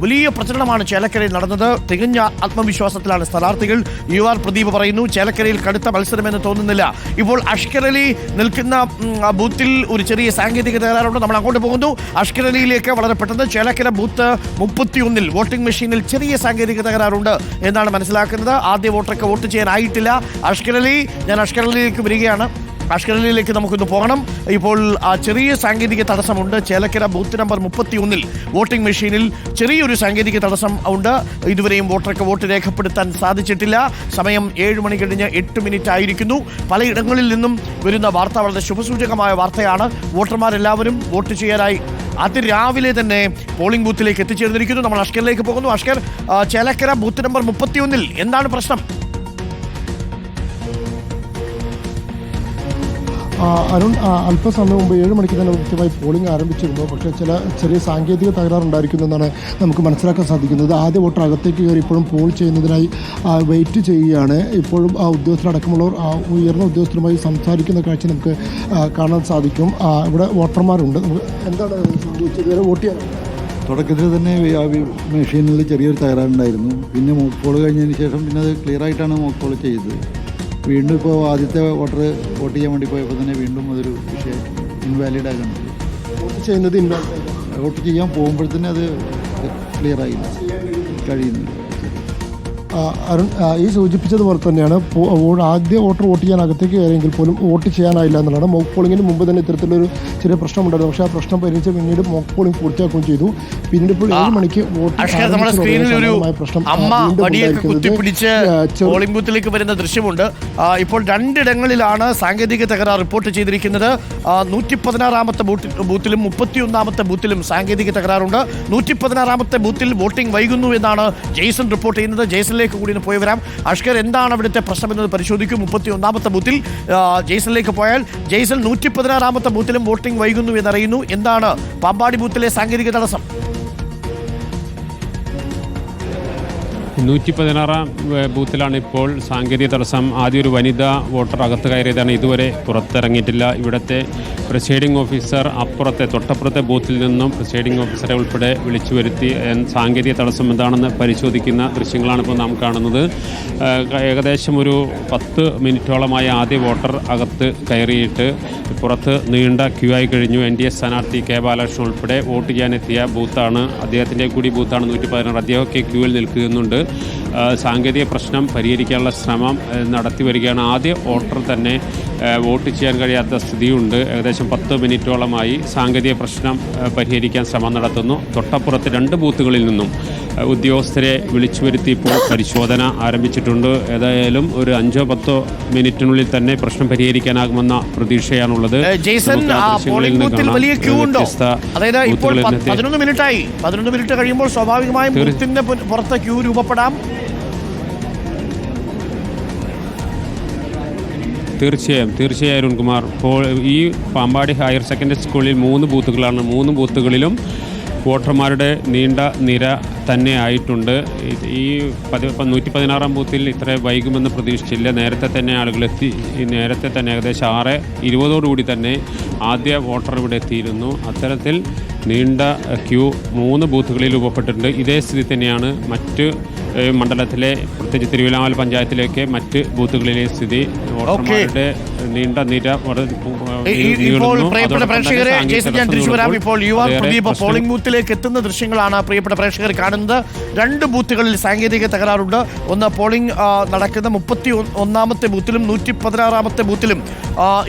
വലിയ പ്രചരണമാണ് ചേലക്കരയിൽ നടന്നത്. തികഞ്ഞ ആത്മവിശ്വാസത്തിലാണ് സ്ഥാനാർത്ഥികൾ. UR പ്രദീപ് പറയുന്നു ചേലക്കരയിൽ കടുത്ത മത്സരമെന്ന് തോന്നുന്നില്ല. ഇപ്പോൾ അഷ്കർ അലി നിൽക്കുന്ന ബൂത്തിൽ ഒരു ചെറിയ സാങ്കേതിക തകരാറുണ്ട്. നമ്മൾ അങ്ങോട്ട് പോകുന്നു. അഷ്കർ അലിയിലേക്ക് വളരെ പെട്ടെന്ന്. ചേലക്കര ബൂത്ത് 31 വോട്ടിംഗ് മെഷീനിൽ ചെറിയ സാങ്കേതിക തകരാറുണ്ട് എന്നാണ് മനസ്സിലാക്കുന്നത്. ആദ്യ വോട്ടർക്ക് വോട്ട് ചെയ്യാനായിട്ടില്ല. അഷ്കർ അലി, ഞാൻ അഷ്കർ അലിയിലേക്ക് വരികയാണ്. അഷ്കർ അലിയിലേക്ക് നമുക്കൊന്ന് പോകണം. ഇപ്പോൾ ചെറിയ സാങ്കേതിക തടസ്സമുണ്ട്. ചേലക്കര ബൂത്ത് നമ്പർ 31 വോട്ടിംഗ് മെഷീനിൽ ചെറിയൊരു സാങ്കേതിക തടസ്സം ഉണ്ട്. ഇതുവരെയും വോട്ടർക്ക് വോട്ട് രേഖപ്പെടുത്താൻ സാധിച്ചിട്ടില്ല. സമയം 7 മണി കഴിഞ്ഞ് 8 മിനിറ്റ് ആയിരിക്കുന്നു. പലയിടങ്ങളിൽ നിന്നും വരുന്ന വാർത്ത വളരെ ശുഭസൂചകമായ വാർത്തയാണ്. വോട്ടർമാരെല്ലാവരും വോട്ട് ചെയ്യാനായി അതിരാവിലെ തന്നെ പോളിംഗ് ബൂത്തിലേക്ക് എത്തിച്ചേർന്നിരിക്കുന്നു. നമ്മൾ അഷ്കറിലേക്ക് പോകുന്നു. അഷ്കർ, ചേലക്കര ബൂത്ത് നമ്പർ 31 എന്താണ് പ്രശ്നം? അരുൺ, അല്പസമയം മുമ്പ് 7 മണിക്ക് തന്നെ കൃത്യമായി പോളിംഗ് ആരംഭിച്ചിരുന്നു. പക്ഷേ ചെറിയ സാങ്കേതിക തകരാറുണ്ടായിരിക്കുമെന്നാണ് നമുക്ക് മനസ്സിലാക്കാൻ സാധിക്കുന്നത്. ആദ്യ വോട്ടർ അകത്തേക്ക് കയറി ഇപ്പോഴും പോൾ ചെയ്യുന്നതിനായി വെയിറ്റ് ചെയ്യുകയാണ്. ഇപ്പോഴും ഉദ്യോഗസ്ഥരടക്കമുള്ളവർ ഉയർന്ന ഉദ്യോഗസ്ഥരുമായി സംസാരിക്കുന്ന കാഴ്ച നമുക്ക് കാണാൻ സാധിക്കും. ഇവിടെ വോട്ടർമാരുണ്ട്. എന്താണ് സംഭവിച്ചത്? വോട്ട് ചെയ്യാൻ തുടക്കത്തിൽ തന്നെ മെഷീനിൽ ചെറിയൊരു തകരാറുണ്ടായിരുന്നു. പിന്നെ മോക്ക് പോൾ കഴിഞ്ഞതിന് ശേഷം പിന്നെ അത് ക്ലിയർ ആയിട്ടാണ് മോക്ക് പോൾ ചെയ്തത്. വീണ്ടും ഇപ്പോൾ ആദ്യത്തെ വോട്ടർ വോട്ട് ചെയ്യാൻ വേണ്ടി പോയപ്പോൾ തന്നെ വീണ്ടും അതൊരു വിഷയം ഇൻവാലിഡ് ആകുന്നുണ്ട്. വോട്ട് ചെയ്യാൻ പോകുമ്പോഴത്തന്നെ അത് ക്ലിയർ ആയില്ല, കഴിയുന്നില്ല. അരുൺ, ഈ സൂചിപ്പിച്ചതുപോലെ തന്നെയാണ് ആദ്യ വോട്ടർ വോട്ട് ചെയ്യാൻ അകത്തേക്ക് കയറിയെങ്കിൽ പോലും വോട്ട് ചെയ്യാനായില്ല എന്നുള്ളതാണ്. മോക്ക് പോളിംഗിന് മുമ്പ് തന്നെ ഇത്തരത്തിലൊരു ചെറിയ പ്രശ്നമുണ്ടായിരുന്നു. പക്ഷേ ആ പ്രശ്നം പരിഹരിച്ച് പിന്നീട് മോക്ക് പോളിംഗ് പൂർത്തിയാക്കുകയും ചെയ്തു. പിന്നീട് ഇപ്പോൾ 7 മണിക്ക് പോളിംഗ് ബൂത്തിലേക്ക് വരുന്ന ദൃശ്യമുണ്ട്. ഇപ്പോൾ 2 ഇടങ്ങളിലാണ് സാങ്കേതിക തകരാർ റിപ്പോർട്ട് ചെയ്തിരിക്കുന്നത്. 116-ാമത്തെ ബൂത്തിലും 31-ാമത്തെ ബൂത്തിലും സാങ്കേതിക തകരാറുണ്ട്. 116-ാമത്തെ ബൂത്തിൽ വോട്ടിംഗ് വൈകുന്നു എന്നാണ് ജെയ്സൺ റിപ്പോർട്ട് ചെയ്യുന്നത്. ജെയ്സണിലേക്ക് കൂടി പോയി വരാം. അഷ്കർ, എന്താണ് അവിടുത്തെ പ്രശ്നം എന്നത് പരിശോധിക്കും. 31-ാമത്തെ ബൂത്തിൽ ജെയ്സണിലേക്ക് പോയാൽ ജെയ്സൺ 116-ാമത്തെ ബൂത്തിലും വോട്ടിംഗ് വൈകുന്നു എന്നറിയുന്നു. എന്താണ് പാമ്പാടി ബൂത്തിലെ സാങ്കേതിക തടസ്സം? 116-ാം ബൂത്തിലാണ് ഇപ്പോൾ സാങ്കേതിക തടസ്സം. ആദ്യം ഒരു വനിതാ വോട്ടർ അകത്ത് കയറിയതാണ്, ഇതുവരെ പുറത്തിറങ്ങിയിട്ടില്ല. ഇവിടുത്തെ പ്രിസൈഡിംഗ് ഓഫീസർ തൊട്ടപ്പുറത്തെ ബൂത്തിൽ നിന്നും പ്രിസൈഡിംഗ് ഓഫീസറെ ഉൾപ്പെടെ വിളിച്ചു വരുത്തി സാങ്കേതിക തടസ്സം എന്താണെന്ന് പരിശോധിക്കുന്ന ദൃശ്യങ്ങളാണ് ഇപ്പോൾ നാം കാണുന്നത്. ഏകദേശം ഒരു 10 മിനിറ്റോളമായി ആദ്യ വോട്ടർ അകത്ത് കയറിയിട്ട് പുറത്ത് നീണ്ട ക്യൂ ആയി കഴിഞ്ഞു. NDA സ്ഥാനാർത്ഥി K ബാലകൃഷ്ണൻ ഉൾപ്പെടെ വോട്ട് ചെയ്യാനെത്തിയ ബൂത്താണ്, അദ്ദേഹത്തിൻ്റെ കൂടി ബൂത്താണ് 116. അദ്ദേഹമൊക്കെ ക്യൂവിൽ നിൽക്കുന്നുണ്ട്. സാങ്കേതിക പ്രശ്നം പരിഹരിക്കാനുള്ള ശ്രമം നടത്തി വരികയാണ്. ആദ്യ വോട്ടർ തന്നെ വോട്ട് ചെയ്യാൻ കഴിയാത്ത സ്ഥിതിയുണ്ട്. ഏകദേശം 10 മിനിറ്റോളമായി സാങ്കേതിക പ്രശ്നം പരിഹരിക്കാൻ ശ്രമം നടത്തുന്നു. തൊട്ടപ്പുറത്ത് 2 ബൂത്തുകളിൽ നിന്നും ഉദ്യോഗസ്ഥരെ വിളിച്ചു വരുത്തി ഇപ്പോൾ പരിശോധന ആരംഭിച്ചിട്ടുണ്ട്. ഏതായാലും ഒരു 5-10 മിനിറ്റിനുള്ളിൽ തന്നെ പ്രശ്നം പരിഹരിക്കാനാകുമെന്ന പ്രതീക്ഷയാണുള്ളത്. വലിയ ക്യൂ ഉണ്ടോ? അതായത് ഇപ്പോൾ 11 മിനിറ്റായി. 11 മിനിറ്റ് കഴിയുമ്പോൾ സ്വാഭാവികമായും ബൂത്തിന്റെ പുറത്ത് ക്യൂ രൂപപ്പെടാം. തീർച്ചയായും അരുൺകുമാർ. ഇപ്പോൾ ഈ പാമ്പാടി ഹയർ സെക്കൻഡറി സ്കൂളിൽ 3 ബൂത്തുകളാണ്. 3 ബൂത്തുകളിലും വോട്ടർമാരുടെ നീണ്ട നിര തന്നെ ആയിട്ടുണ്ട്. ഈ 116-ാം ബൂത്തിൽ ഇത്ര വൈകുമെന്ന് പ്രതീക്ഷിച്ചില്ല. നേരത്തെ തന്നെ ആളുകളെത്തി. നേരത്തെ തന്നെ ഏകദേശം 6:20 തന്നെ ആദ്യ വോട്ടർ ഇവിടെ എത്തിയിരുന്നു. അത്തരത്തിൽ നീണ്ട ക്യൂ 3 ബൂത്തുകളിൽ രൂപപ്പെട്ടിട്ടുണ്ട്. ഇതേ സ്ഥിതി തന്നെയാണ് മറ്റ് മണ്ഡലത്തിലെ, പ്രത്യേകിച്ച് തിരുവിലാമല പഞ്ചായത്തിലേക്ക് മറ്റ് ബൂത്തുകളിലെ സ്ഥിതി. വോട്ടർമാരുടെ നീണ്ട നിര പോളിംഗ് ബൂത്തിലേക്ക് എത്തുന്ന ദൃശ്യങ്ങളാണ് പ്രിയപ്പെട്ട പ്രേക്ഷകർ കാണുന്നത്. 2 ബൂത്തുകളിൽ സാങ്കേതിക തകരാറുണ്ട്. ഒന്ന് പോളിംഗ് നടക്കുന്ന 31-ാമത്തെ ബൂത്തിലും 116-ാമത്തെ ബൂത്തിലും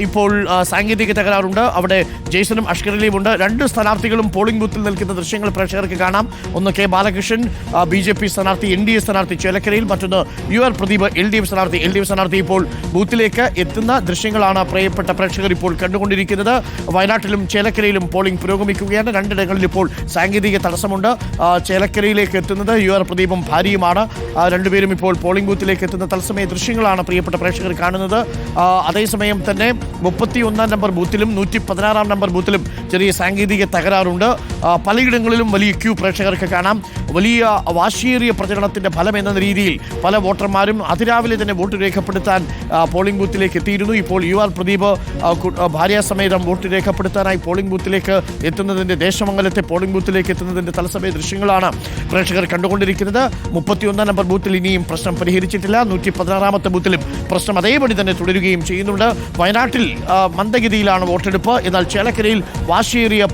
ഇപ്പോൾ സാങ്കേതിക തകരാറുണ്ട്. അവിടെ ജെയ്സണും അഷ്കർ അലിയും ഉണ്ട്. 2 സ്ഥാനാർത്ഥികളും പോളിംഗ് ബൂത്തിൽ നിൽക്കുന്ന ദൃശ്യങ്ങൾ പ്രേക്ഷകർക്ക് കാണാം. ഒന്ന് K ബാലകൃഷ്ണൻ, BJP സ്ഥാനാർത്ഥി, NDA സ്ഥാനാർത്ഥി ചേലക്കരയിൽ. മറ്റൊന്ന് UR പ്രദീപ്, LDF സ്ഥാനാർത്ഥി ഇപ്പോൾ ബൂത്തിലേക്ക് എത്തുന്ന ദൃശ്യങ്ങളാണ് പ്രിയപ്പെട്ട പ്രേക്ഷകർ ഇപ്പോൾ കണ്ടുകൊണ്ടിരിക്കുന്നത്. വയനാട്ടിലും ചേലക്കരയിലും പോളിംഗ് പുരോഗമിക്കുകയാണ്. 2 ഇടങ്ങളിൽ ഇപ്പോൾ സാങ്കേതിക തടസ്സമുണ്ട്. ചേലക്കരയിലേക്ക് എത്തുന്നത് UR പ്രദീപും ഭാര്യയുമാണ്. 2 പേരും ഇപ്പോൾ പോളിംഗ് ബൂത്തിലേക്ക് എത്തുന്ന തത്സമയ ദൃശ്യങ്ങളാണ് പ്രിയപ്പെട്ട പ്രേക്ഷകർ കാണുന്നത്. അതേസമയം തന്നെ 31-ാം നമ്പർ ബൂത്തിലും 116-ാം നമ്പർ ബൂത്തിലും ചെറിയ സാങ്കേതിക തകരാറുണ്ട്. പലയിടങ്ങളിലും വലിയ ക്യൂ പ്രേക്ഷകർക്ക് കാണാം. വലിയ വാശിയേറിയ പ്രചരണത്തിൻ്റെ ഫലം എന്ന രീതിയിൽ പല വോട്ടർമാരും അതിരാവിലെ തന്നെ വോട്ട് രേഖപ്പെടുത്താൻ പോളിംഗ് ബൂത്തിലേക്ക് എത്തിയിരുന്നു. ഇപ്പോൾ ഇപ്പോൾ UR പ്രദീപ് ഭാര്യാസമേതം വോട്ട് രേഖപ്പെടുത്താനായി പോളിംഗ് ബൂത്തിലേക്ക് എത്തുന്നതിൻ്റെ ദേശമംഗലത്തെ പോളിംഗ് ബൂത്തിലേക്ക് എത്തുന്നതിൻ്റെ തത്സമയ ദൃശ്യങ്ങളാണ് പ്രേക്ഷകർ കണ്ടുകൊണ്ടിരിക്കുന്നത്. 31 നമ്പർ ബൂത്തിൽ ഇനിയും പ്രശ്നം പരിഹരിച്ചിട്ടില്ല. 116 ബൂത്തിലും പ്രശ്നം അതേപടി തന്നെ തുടരുകയും ചെയ്യുന്നുണ്ട്. വയനാട്ടിൽ മന്ദഗതിയിലാണ് വോട്ടെടുപ്പ്. എന്നാൽ ചേലക്കരയിൽ വാശിയേറിയ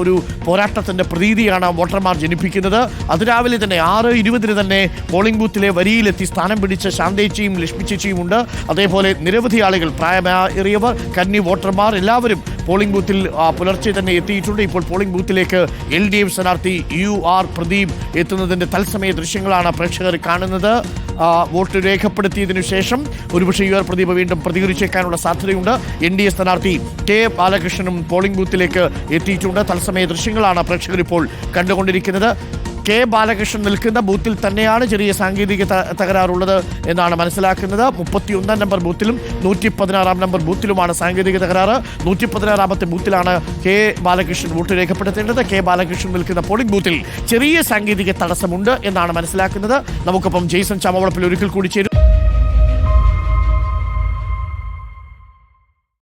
ഒരു പോരാട്ടത്തിൻ്റെ പ്രതീതിയാണ് വോട്ടർമാർ ജനിപ്പിക്കുന്നത്. അതിരാവിലെ തന്നെ 6:20 തന്നെ പോളിംഗ് ബൂത്തിലെ വരിയിലെത്തി സ്ഥാനം പിടിച്ച ശാന്തേച്ചിയും ലക്ഷ്മി ചേച്ചിയും ഉണ്ട്. അതേപോലെ നിരവധി ആളുകൾ, പ്രായമേറിയവർ, കന്നി വോട്ടർമാർ എല്ലാവരും പോളിംഗ് ബൂത്തിൽ പുലർച്ചെ തന്നെ എത്തിയിട്ടുണ്ട്. ഇപ്പോൾ പോളിംഗ് ബൂത്തിലേക്ക് LDF സ്ഥാനാർത്ഥി UR പ്രദീപ് എത്തുന്നതിൻ്റെ തത്സമയ ദൃശ്യങ്ങളാണ് പ്രേക്ഷകർ കാണുന്നത്. വോട്ട് രേഖപ്പെടുത്തിയതിനു ശേഷം ഒരുപക്ഷെ UR പ്രദീപ് വീണ്ടും പ്രതികരിച്ചേക്കാനുള്ള സാധ്യതയുണ്ട്. NDA സ്ഥാനാർത്ഥി K ബാലകൃഷ്ണനും പോളിംഗ് ബൂത്തിലേക്ക് എത്തിയിട്ടുണ്ട്. തത്സമയ ദൃശ്യങ്ങളാണ് പ്രേക്ഷകർ ഇപ്പോൾ കണ്ടുകൊണ്ടിരിക്കുന്നത്. K ബാലകൃഷ്ണൻ നിൽക്കുന്ന ബൂത്തിൽ തന്നെയാണ് ചെറിയ സാങ്കേതിക തകരാറുള്ളത് എന്നാണ് മനസ്സിലാക്കുന്നത്. 31 നമ്പർ ബൂത്തിലും 116 നമ്പർ ബൂത്തിലുമാണ് സാങ്കേതിക തകരാറ്. 116 ബൂത്തിലാണ് K ബാലകൃഷ്ണൻ വോട്ട് രേഖപ്പെടുത്തേണ്ടത്. K ബാലകൃഷ്ണൻ നിൽക്കുന്ന പോളിംഗ് ബൂത്തിൽ ചെറിയ സാങ്കേതിക തടസ്സമുണ്ട് എന്നാണ് മനസ്സിലാക്കുന്നത്. നമുക്കൊപ്പം ജെയ്സൺ ചാമവളപ്പിൽ ഒരിക്കൽ കൂടി ചേരും.